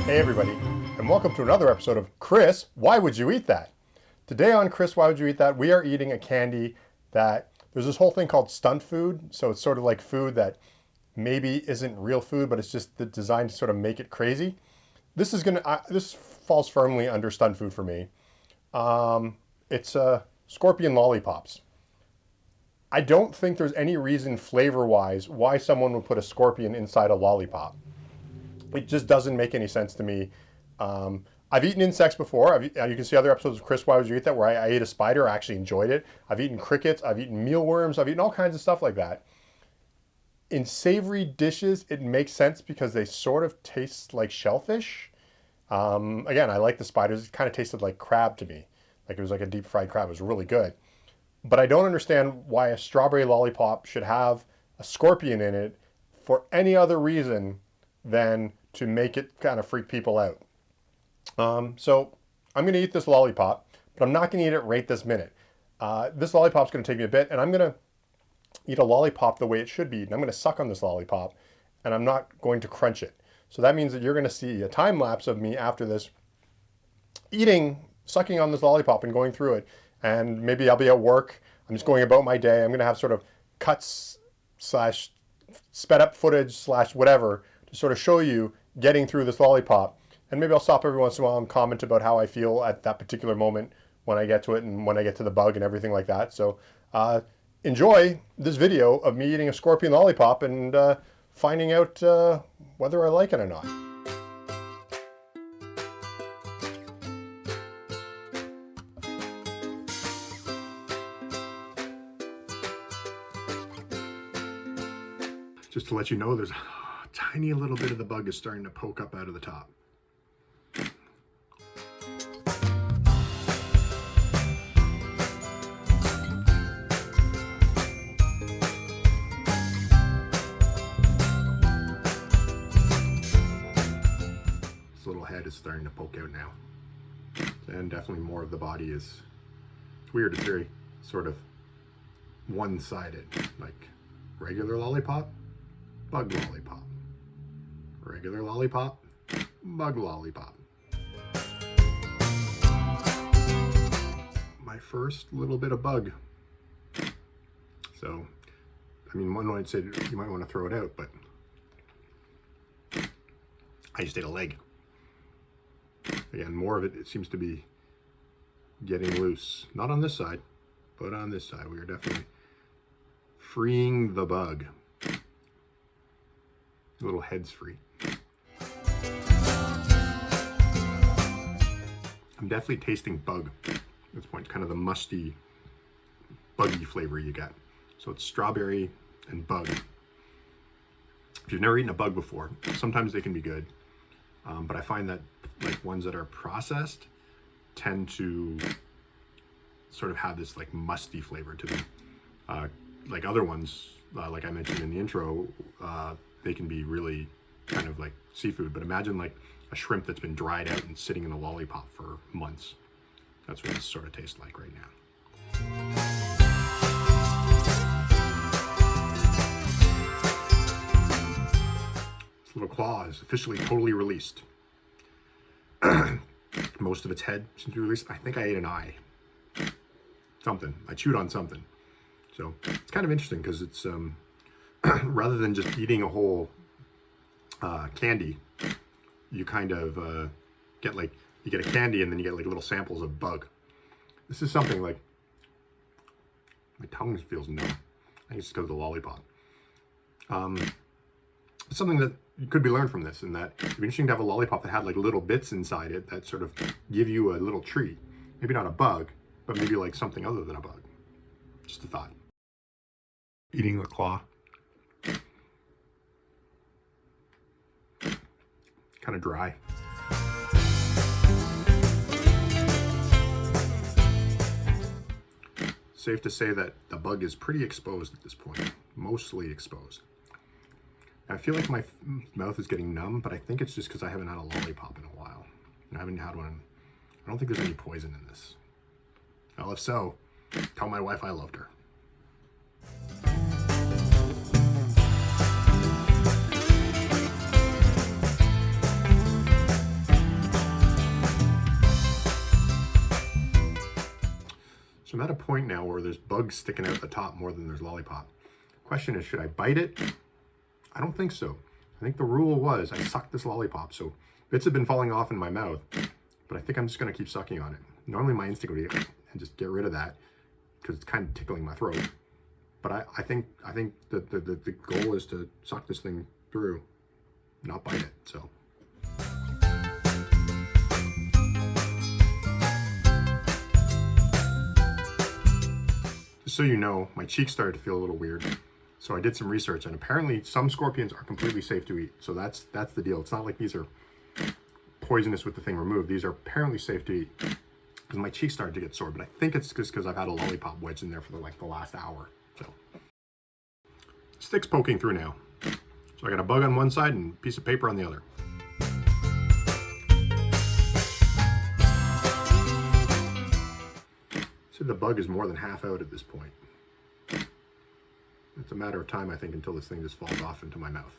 Hey everybody, and welcome to another episode of Chris, Why Would You Eat That? Today on Chris, Why Would You Eat That? We are eating a candy that, there's this whole thing called stunt food, so it's sort of like food that maybe isn't real food, but it's just designed to sort of make it crazy. This falls firmly under stunt food for me. It's scorpion lollipops. I don't think there's any reason flavor-wise why someone would put a scorpion inside a lollipop. It just doesn't make any sense to me. I've eaten insects before. You can see other episodes of Chris, Why Would You Eat That? Where I ate a spider. I actually enjoyed it. I've eaten crickets. I've eaten mealworms. I've eaten all kinds of stuff like that. In savory dishes, it makes sense because they sort of taste like shellfish. Again, I like the spiders. It kind of tasted like crab to me. Like it was like a deep fried crab. It was really good. But I don't understand why a strawberry lollipop should have a scorpion in it for any other reason than to make it kind of freak people out. So I'm going to eat this lollipop, but I'm not going to eat it right this minute. This lollipop's going to take me a bit, and I'm going to eat a lollipop the way it should be eaten. I'm going to suck on this lollipop, and I'm not going to crunch it. So that means that you're going to see a time lapse of me after this sucking on this lollipop and going through it. And maybe I'll be at work. I'm just going about my day. I'm going to have sort of cuts / sped up footage / whatever to sort of show you getting through this lollipop. And maybe I'll stop every once in a while and comment about how I feel at that particular moment when I get to it and when I get to the bug and everything like that. So enjoy this video of me eating a scorpion lollipop and finding out whether I like it or not. Just to let you know, there's a tiny little bit of the bug is starting to poke up out of the top. This little head is starting to poke out now. And definitely more of the body is, it's weird, it's very sort of one-sided, like regular lollipop, bug lollipop. Regular lollipop, bug lollipop. My first little bit of bug. So, I mean, one might say you might want to throw it out, but I just ate a leg. Again, more of it seems to be getting loose. Not on this side, but on this side. We are definitely freeing the bug. The little head's free. I'm definitely tasting bug at this point, kind of the musty, buggy flavor you get. So it's strawberry and bug. If you've never eaten a bug before, sometimes they can be good. But I find that like ones that are processed tend to sort of have this like musty flavor to them. Like other ones, like I mentioned in the intro, they can be really kind of like seafood, but imagine like a shrimp that's been dried out and sitting in a lollipop for months. That's what this sort of tastes like right now. This little claw is officially totally released. Most of its head seems to be released. I think I ate an eye. Something. I chewed on something. So it's kind of interesting because it's rather than just eating a whole candy, you kind of get like, you get a candy and then you get like little samples of bug. This is something like, my tongue feels numb. I think it's because of the lollipop. It's something that could be learned from this, and that it'd be interesting to have a lollipop that had like little bits inside it that sort of give you a little treat. Maybe not a bug, but maybe like something other than a bug. Just a thought. Eating the claw. Kind of dry. Safe to say that the bug is pretty exposed at this point, mostly exposed. I feel like my mouth is getting numb, but I think it's just because I haven't had a lollipop in a while. I haven't had one. I don't think there's any poison in this. Well, if so, tell my wife I loved her. So I'm at a point now where there's bugs sticking out the top more than there's Lollipop. Question is, should I bite it? I don't think so. I think the rule was I sucked this Lollipop, so bits have been falling off in my mouth, but I think I'm just gonna keep sucking on it. Normally my instinct would be and just get rid of that because it's kind of tickling my throat. But I think that the goal is to suck this thing through, not bite it. So. Just so you know, my cheeks started to feel a little weird. So I did some research, and apparently some scorpions are completely safe to eat. So that's the deal. It's not like these are poisonous with the thing removed. These are apparently safe to eat. Because my cheeks started to get sore, but I think it's just because I've had a Lollipop wedged in there for the last hour. So stick's poking through now. So I got a bug on one side and a piece of paper on the other. So the bug is more than half out at this point. It's a matter of time, I think, until this thing just falls off into my mouth.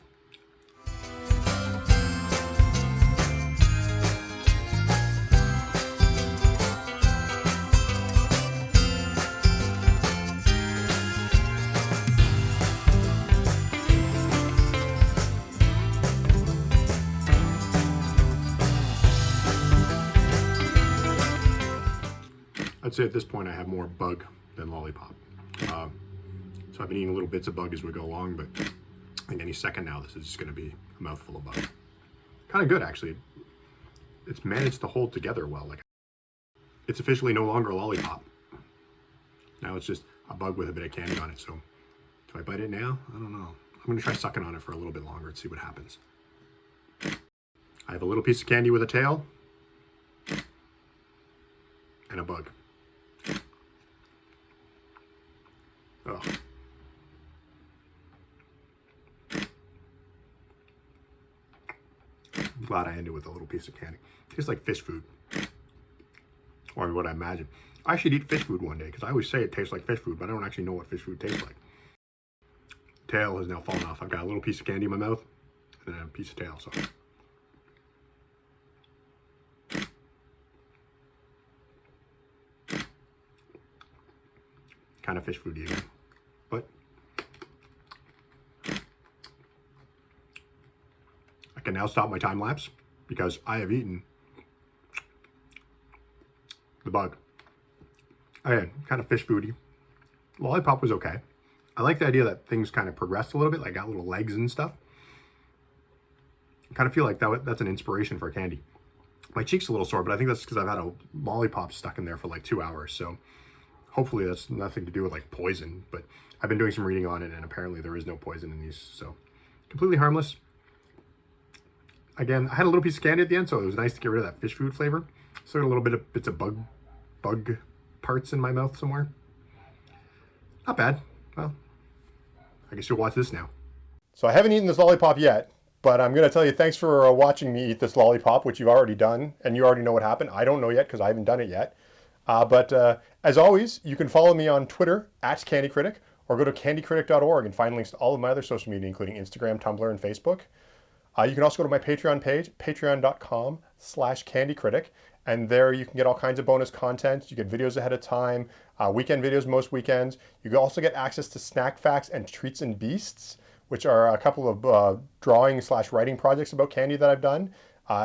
I'd say at this point I have more bug than Lollipop. So I've been eating little bits of bug as we go along, but I think any second now this is just going to be a mouthful of bug. Kind of good, actually. It's managed to hold together well. Like, it's officially no longer a Lollipop. Now it's just a bug with a bit of candy on it. So do I bite it now? I don't know. I'm going to try sucking on it for a little bit longer and see what happens. I have a little piece of candy with a tail and a bug. Oh. I'm glad I ended with a little piece of candy. Tastes like fish food. Or what I imagine. I should eat fish food one day because I always say it tastes like fish food, but I don't actually know what fish food tastes like. Tail has now fallen off. I've got a little piece of candy in my mouth and then a piece of tail. So. Kind of fish food again. But I can now stop my time lapse because I have eaten the bug. Again, kind of fish foody. Lollipop was okay. I like the idea that things kind of progressed a little bit, like got little legs and stuff. I kind of feel like that's an inspiration for candy. My cheek's a little sore, but I think that's because I've had a Lollipop stuck in there for like 2 hours. So hopefully that's nothing to do with like poison, but I've been doing some reading on it and apparently there is no poison in these. So completely harmless. Again, I had a little piece of candy at the end, so it was nice to get rid of that fish food flavor. So I got a little bit of bits of bug parts in my mouth somewhere. Not bad. Well, I guess you'll watch this now. So I haven't eaten this Lollipop yet, but I'm going to tell you thanks for watching me eat this Lollipop, which you've already done, and you already know what happened. I don't know yet because I haven't done it yet. But as always, you can follow me on Twitter @CandyCritic or go to candycritic.org and find links to all of my other social media, including Instagram, Tumblr, and Facebook. You can also go to my Patreon page, patreon.com/candycritic. And there you can get all kinds of bonus content. You get videos ahead of time, weekend videos most weekends. You can also get access to snack facts and treats and beasts, which are a couple of drawing/writing projects about candy that I've done.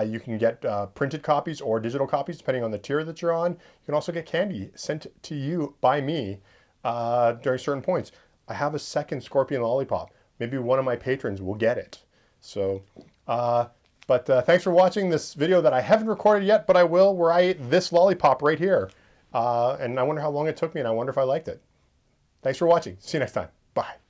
You can get printed copies or digital copies, depending on the tier that you're on. You can also get candy sent to you by me during certain points. I have a second Scorpion Lollipop. Maybe one of my patrons will get it. So, but thanks for watching this video that I haven't recorded yet, but I will, where I ate this Lollipop right here. And I wonder how long it took me, and I wonder if I liked it. Thanks for watching. See you next time. Bye.